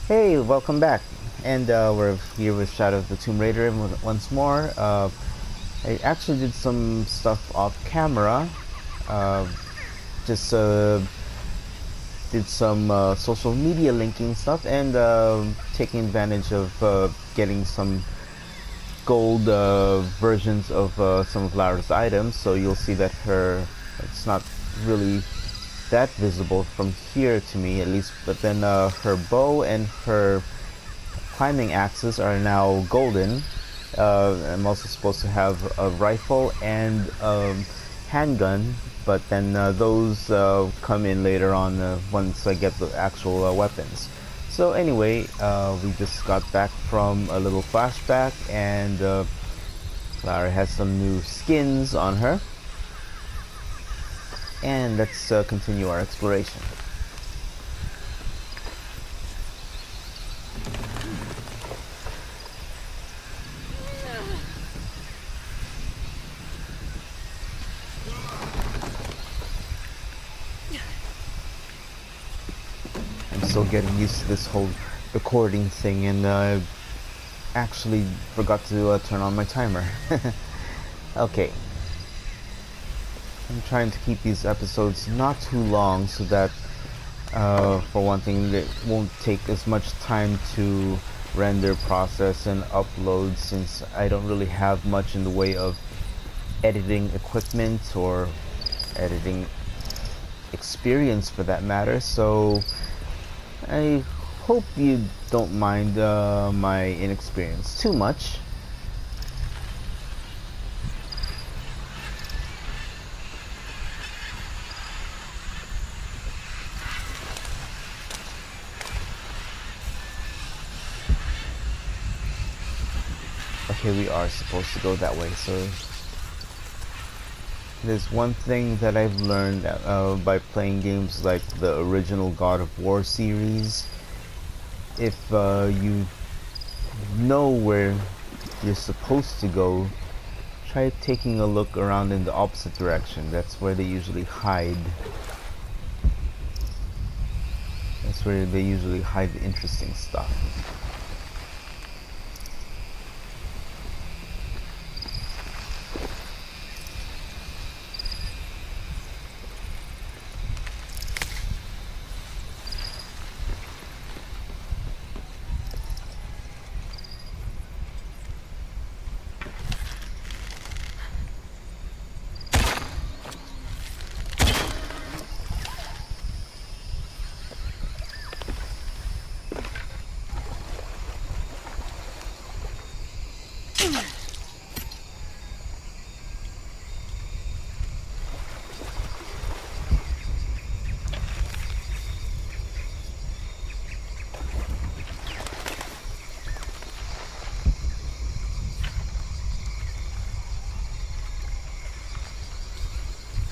Hey, welcome back. And we're here with Shadow of the Tomb Raider once more. I actually did some stuff off camera. Uh, just did some social media linking stuff and taking advantage of getting some gold versions of some of Lara's items. So you'll see that it's not really that visible from here to me at least, but then her bow and her climbing axes are now golden. I'm also supposed to have a rifle and a handgun, but then those come in later on once I get the actual weapons. So anyway, we just got back from a little flashback, and Lara has some new skins on her. And let's continue our exploration. I'm still getting used to this whole recording thing, and I actually forgot to turn on my timer. Okay. I'm trying to keep these episodes not too long so that, for one thing, it won't take as much time to render, process, and upload, since I don't really have much in the way of editing equipment or editing experience for that matter. So I hope you don't mind my inexperience too much. Okay, we are supposed to go that way, so there's one thing that I've learned by playing games like the original God of War series. If you know where you're supposed to go, try taking a look around in the opposite direction. That's where they usually hide. That's where they usually hide the interesting stuff.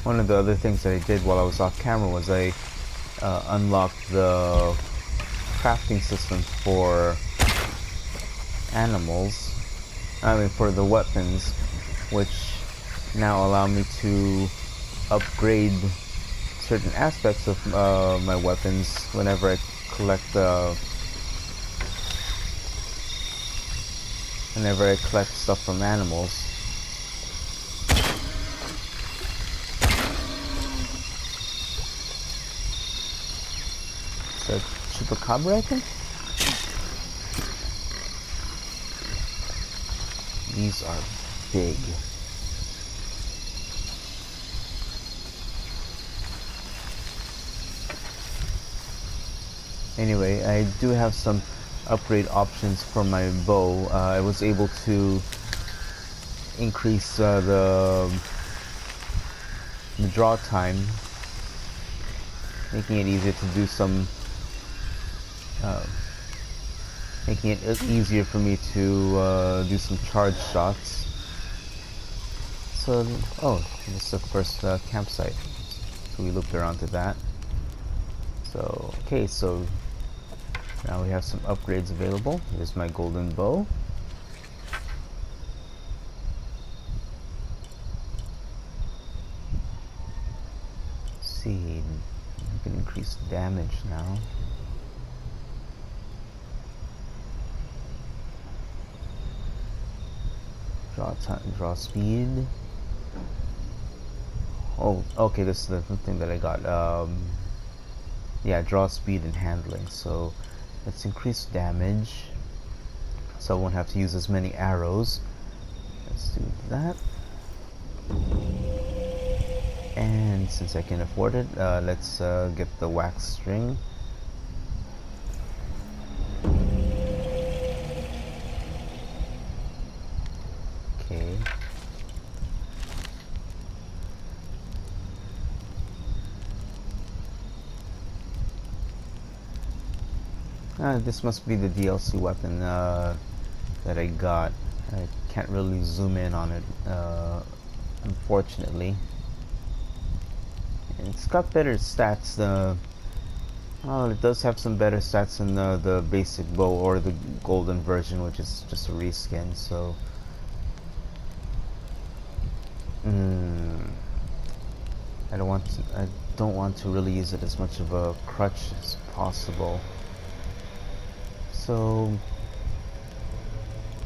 One of the other things that I did while I was off camera was I unlocked the crafting system for animals. I mean, for the weapons, which now allow me to upgrade certain aspects of my weapons whenever I collect stuff from animals. It's a chupacabra, I think. These are big. Anyway, I do have some upgrade options for my bow. I was able to increase the draw time, making it easier to do some making it easier for me to do some charge shots. So, oh, this is the first campsite. So we looped around to that. So, okay, so now we have some upgrades available. Here's my golden bow. Let's see, we can increase damage now. Draw time, draw speed. Oh, okay, this is the thing that I got. Yeah, draw speed and handling. So let's increase damage, so I won't have to use as many arrows. Let's do that. And since I can afford it, let's get the wax string. Okay. This must be the DLC weapon that I got. I can't really zoom in on it, unfortunately. And it's got better stats. Well, it does have some better stats than the basic bow or the golden version, which is just a reskin. So, I don't want to really use it as much of a crutch as possible. So,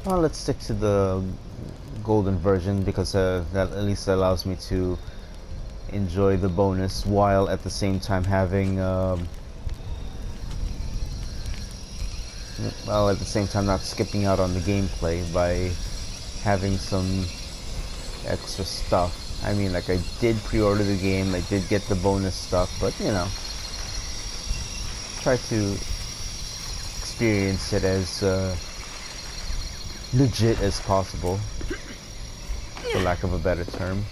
well, let's stick to the golden version because that at least allows me to enjoy the bonus while at the same time having well, at the same time not skipping out on the gameplay by having some extra stuff. I mean, like, I did pre-order the game, I did get the bonus stuff, but you know, try to experience it as legit as possible, for lack of a better term.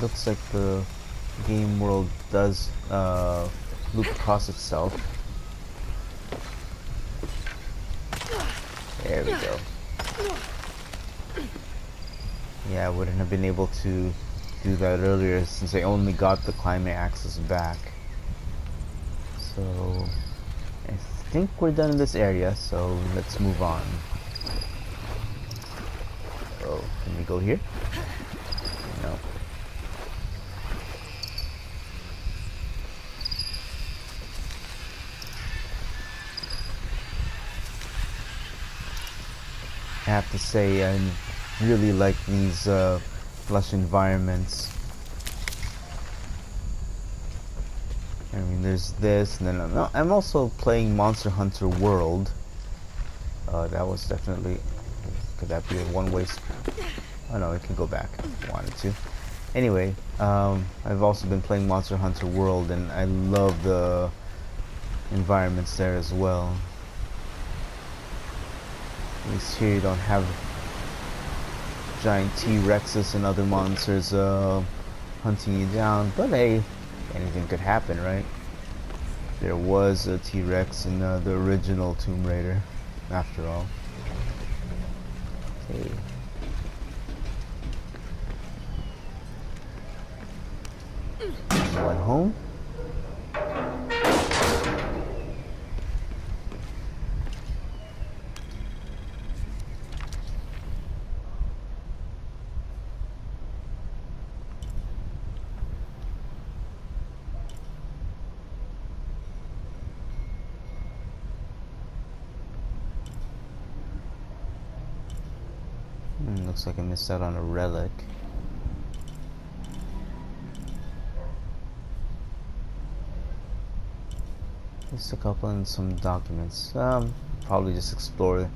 Looks like the game world does loop across itself. There we go. Yeah, I wouldn't have been able to do that earlier since I only got the climate axis back. So I think we're done in this area, so let's move on. Oh, can we go here? No. I have to say, I really like these lush environments. I mean, there's this, and then I'm also playing Monster Hunter World. That was definitely... Could that be a one-way... Oh no, it can go back if I wanted to. Anyway, I've also been playing Monster Hunter World, and I love the environments there as well. At least here you don't have giant T-Rexes and other monsters hunting you down, but hey, anything could happen, right? There was a T-Rex in the original Tomb Raider, after all. Okay. One home. Looks like I missed out on a relic. Just a couple and some documents. Probably just explore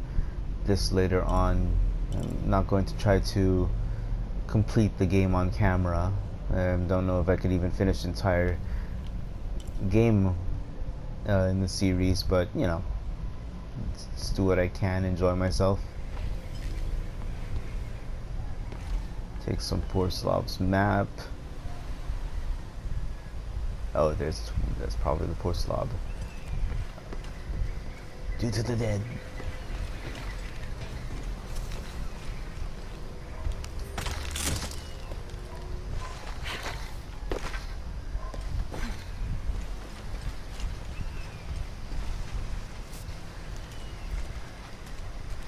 this later on. I'm not going to try to complete the game on camera. I don't know if I could even finish the entire game in the series, but you know, just do what I can, enjoy myself. Take some poor Slav's map. Oh, that's probably the poor Slav. Due to the dead.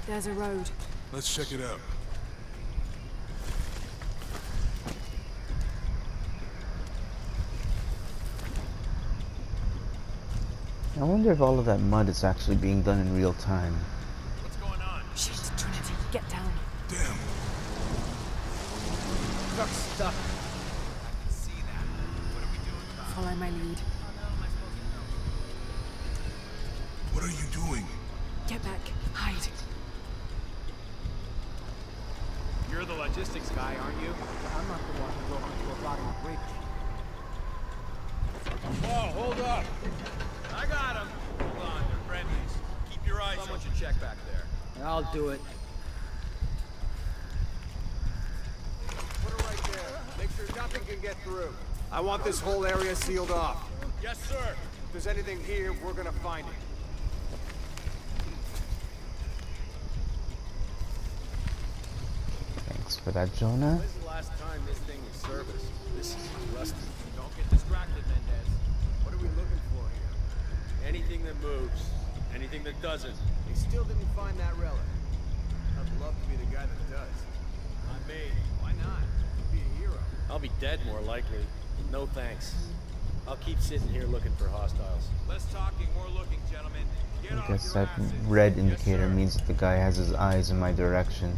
There's a road. Let's check it out. I wonder if all of that mud is actually being done in real time. What's going on? Shit, Trinity, get down. Damn. Truck's stuck. I can see that. What are we doing about it? Follow my lead. How the hell am I supposed to know? What are you doing? Get back. Hide. You're the logistics guy, aren't you? I'm not the one who drove onto a rotting bridge. Whoa, hold up! I got him! Hold on, they're friendlies. Keep your eyes Someone should check back there. I'll do it. Put it right there. Make sure nothing can get through. I want this whole area sealed off. Yes, sir! If there's anything here, we're gonna find it. Thanks for that, Jonah. When's the last time this thing was serviced? This is rusty. Don't get distracted, Mendez. What are we looking for here? Anything that moves. Anything that doesn't. They still didn't find that relic. I'd love to be the guy that does. Not me. Why not? You'd be a hero. I'll be dead more likely. No thanks. I'll keep sitting here looking for hostiles. Less talking, more looking, gentlemen. Get I off guess your that asses. red Yes, indicator sir. means that the guy has his eyes in my direction.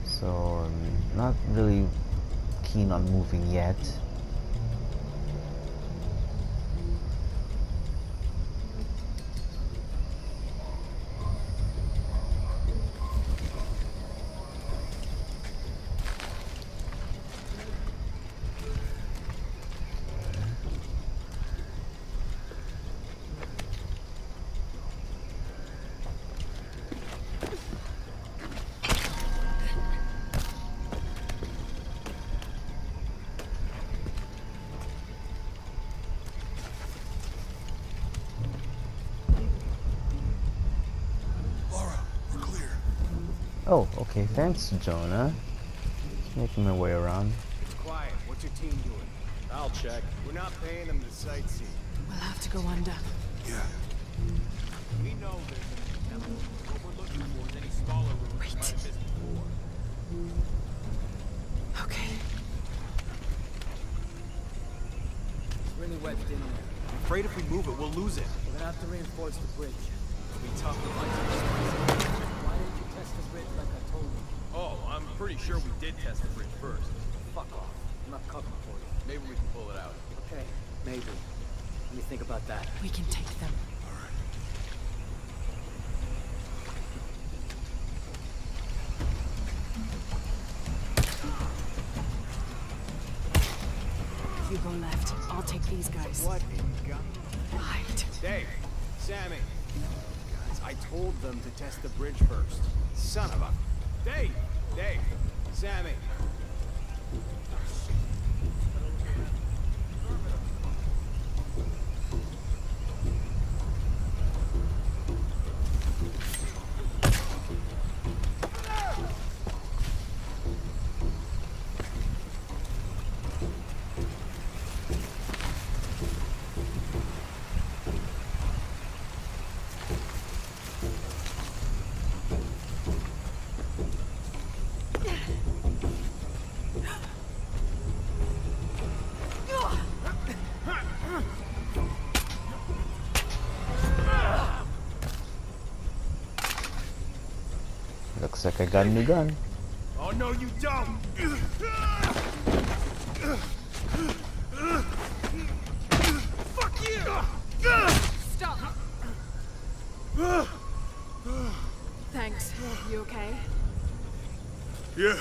So I'm not really keen on moving yet. Laura, we're clear. Oh, okay, thanks, Jonah. Just making my way around. It's quiet. What's your team doing? I'll check. We're not paying them to sightsee. We'll have to go under. Yeah. We know there's an element. What we're looking for is any smaller rooms we might have missed before. Okay. It's really wedged in there. I'm afraid if we move it, we'll lose it. We're gonna have to reinforce the bridge. It'll be tough to find some space. Why didn't you test the bridge like I told you? Oh, I'm pretty sure we did test the bridge first. Fuck off. I'm not covering for you. Maybe we can pull it out. Okay, maybe. Let me think about that. We can take them. You go left. I'll take these guys. What in God? Hide. Dave, Sammy. Guys, I told them to test the bridge first. Son of a... Dave! Dave! Sammy! Looks like I got a new gun. Oh, no, you don't! Fuck you! Stop! Thanks. You okay? Yeah.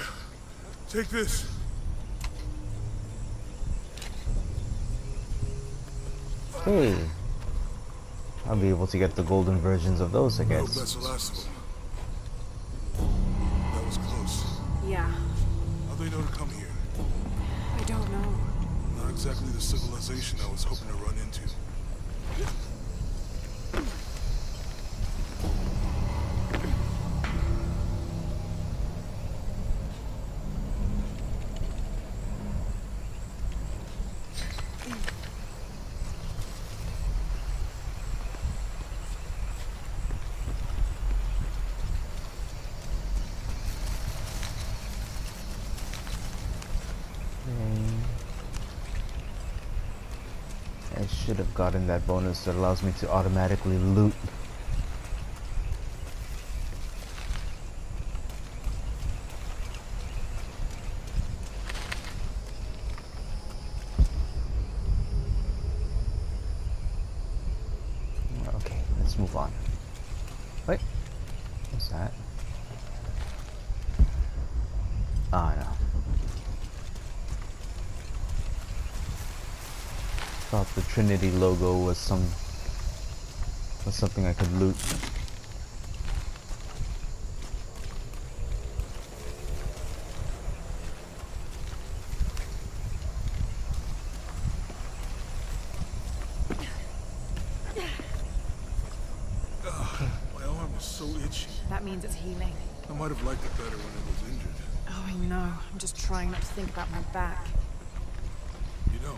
Take this. Hey. I'll be able to get the golden versions of those, I I hope guess. that's the last of them. That was close. Yeah. How'd they know to come here? I don't know. Not exactly the civilization I was hoping to run into. should have gotten that bonus that allows me to automatically loot. Okay, let's move on. Wait, what's that? Ah, no. Thought the Trinity logo was something I could loot. My arm is so itchy. That means it's healing. I might have liked it better when it was injured. Oh, I know. I'm just trying not to think about my back. You know,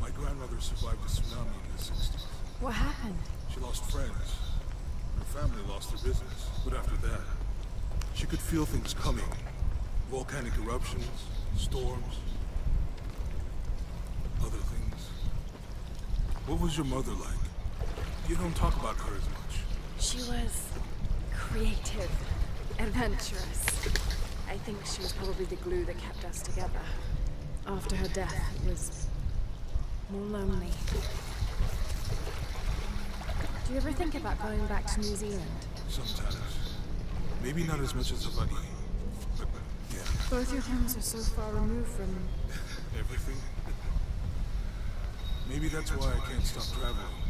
my grandmother survived a tsunami in the 60s. What happened? She lost friends. Her family lost their business. But after that, she could feel things coming. Volcanic eruptions, storms, other things. What was your mother like? You don't talk about her as much. She was creative, adventurous. I think she was probably the glue that kept us together. After her death, it was more lonely. Do you ever think about going back to New Zealand? Sometimes. Maybe not as much as Hawaii. But, yeah, Both your homes are so far removed from... everything. Maybe that's why I can't stop traveling.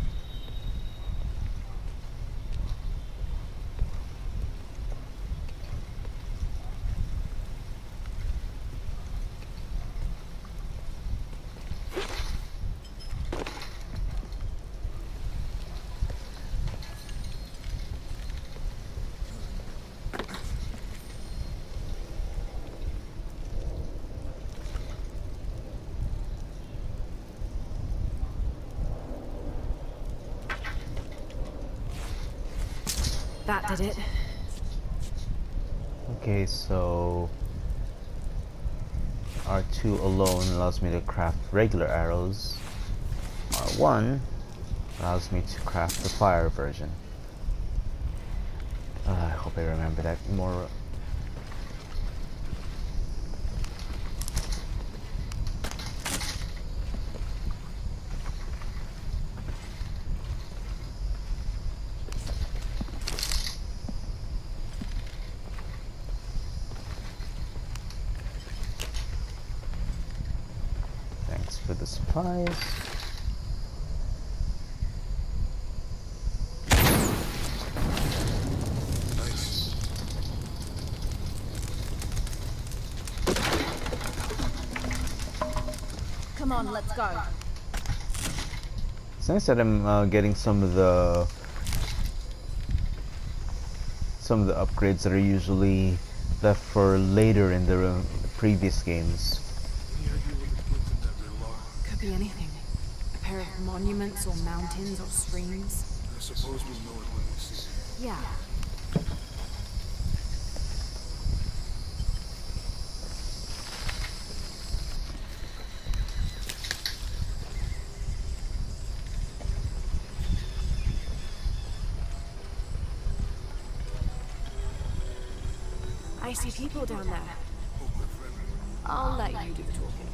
That did it. Okay, so R2 alone allows me to craft regular arrows. R1 allows me to craft the fire version. I hope I remember that more. Thanks for the supplies. Nice. Come on, let's go. It's nice that I'm getting some of the upgrades that are usually left for later in the previous games. Any idea what the kids in that riddle are? Could be anything. A pair of monuments or mountains or streams. I suppose we'll know it when we see it. Yeah. I see people down there. Hope they're friendly. I'll let you do the talking.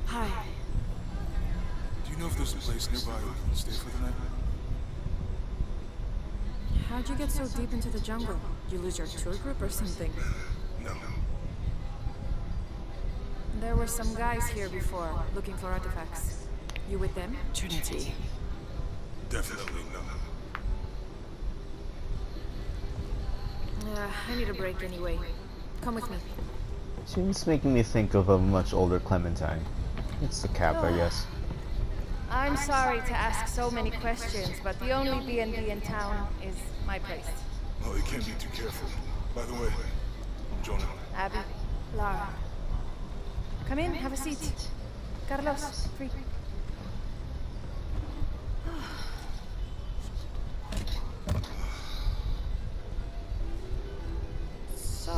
Hi. Do you know if there's a place nearby we can stay for the night? How'd you get so deep into the jungle? You lose your tour group or something? No. There were some guys here before, looking for artifacts. You with them? Trinity. Definitely no. I need a break anyway. Come with me. Seems making me think of a much older Clementine. It's the cap, I guess. I'm sorry to ask so many questions, but the only B&B in town is my place. Oh, you can't be too careful. By the way, I'm Jonah. Abby, Lara. come in, have a seat. Carlos, free.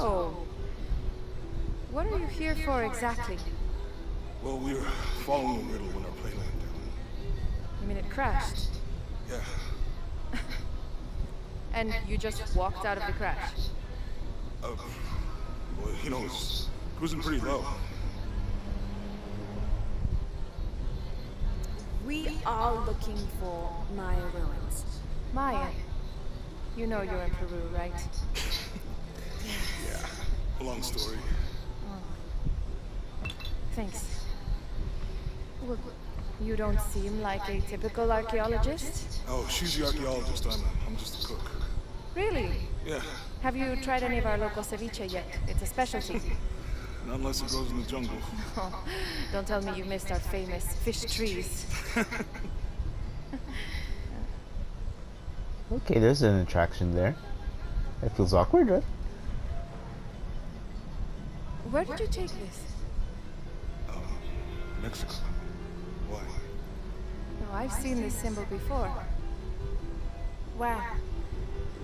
So, what are you here for exactly? Well, we were following the riddle when our plane went down. You mean it crashed? Yeah. And you just walked out of the crash? Well, you know, it's cruising pretty low. We are looking for Maya ruins. Maya. You know you're in Peru, right? Yeah. Long story. Thanks. Well, you don't seem like a typical archaeologist. Oh, she's the archaeologist. I'm just a cook. Really? Yeah. Have you tried any of our local ceviche yet? It's a specialty. Not unless it grows in the jungle. Oh, don't tell me you missed our famous fish trees. Okay, there's an attraction there. It feels awkward, right? Where did you take this? Mexico. Why? Oh, I've seen this symbol before. Wow.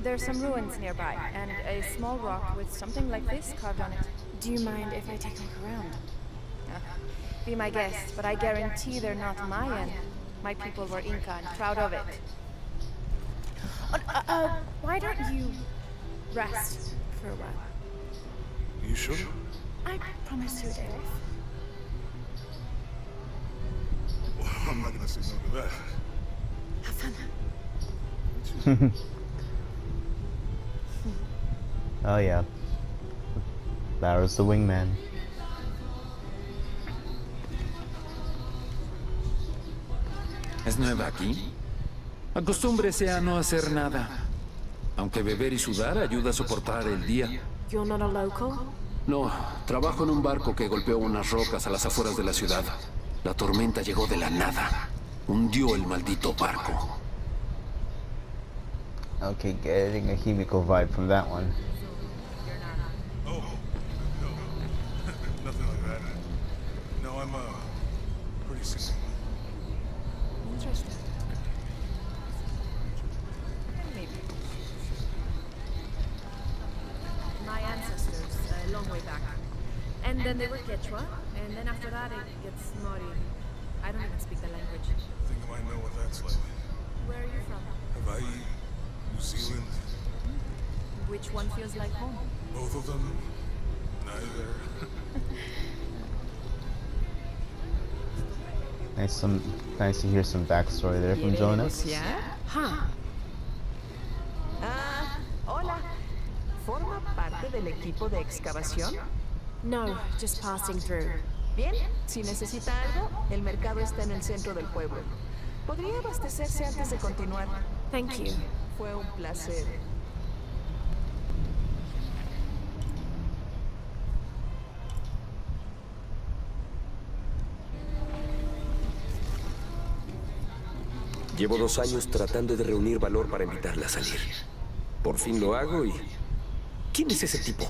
There's some ruins nearby, and a small rock with something like this carved on it. Do you mind if I take a look around? Be my guest, but I guarantee they're not Mayan. My people were Inca and proud of it. Why don't you rest for a while? You sure? I promise you a day off. Well, I'm not gonna say no to that. Have fun. Oh yeah. Lara's the wingman. ¿Es nueva aquí? Acostúmbrese a no hacer nada. Aunque beber y sudar ayuda a soportar el día. You're not a local? No, trabajo en un barco que golpeó unas rocas a las afueras de la ciudad. La tormenta llegó de la nada. Hundió el maldito barco. Okay, getting a Himiko vibe from that one. Oh, no. Nothing like that. No, I'm, pretty single. Interesting. Maybe. My ancestors, a long way back. And then they were Quechua, and then after that it gets Mori. I don't even speak the language. I think I might know what that's like. Where are you from? Hawaii, New Zealand, Which one feels like home? both of them, neither. Nice to hear some backstory there from Jonah. Huh. Hola. ¿Forma parte del equipo de excavación? No, just passing through. Bien, si necesita algo, el mercado está en el centro del pueblo. ¿Podría abastecerse antes de continuar? Thank you. Fue un placer. Llevo 2 años tratando de reunir valor para invitarla a salir. Por fin lo hago y... ¿Quién es ese tipo?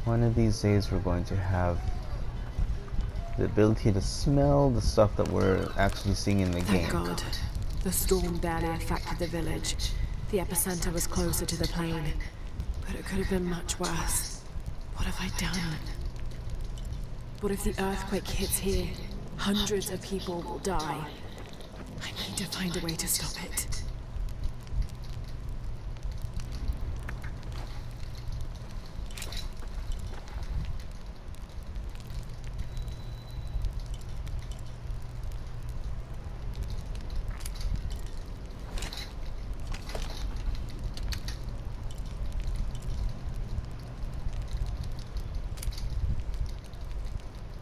One of these days we're going to have the ability to smell the stuff that we're actually seeing in the game. Thank God. The storm barely affected the village. The epicenter was closer to the plain. But it could have been much worse. What have I done? What if the earthquake hits here? Hundreds of people will die. I need to find a way to stop it.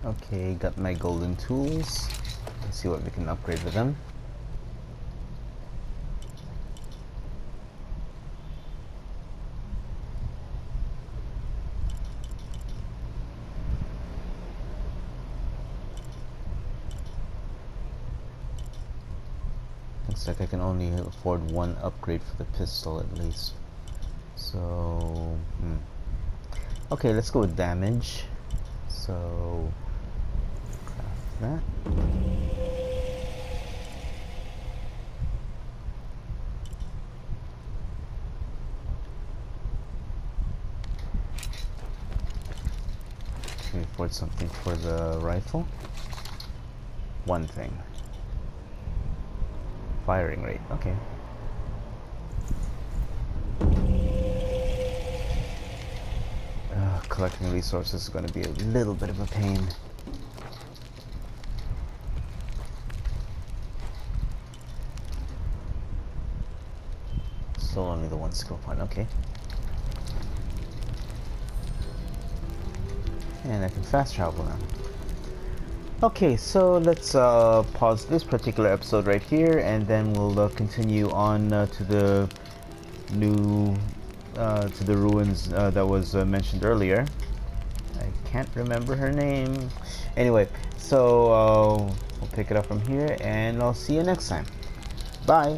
Okay, got my golden tools. Let's see what we can upgrade with them. Looks like I can only afford 1 upgrade for the pistol at least. So, okay, let's go with damage. So, craft that. Can we afford something for the rifle? One thing. Firing rate, okay. Collecting resources is going to be a little bit of a pain. Still only the one skill point, okay. And I can fast travel now. Okay, so let's pause this particular episode right here, and then we'll continue on to the new to the ruins that was mentioned earlier. I can't remember her name. Anyway, so we'll pick it up from here, and I'll see you next time. Bye.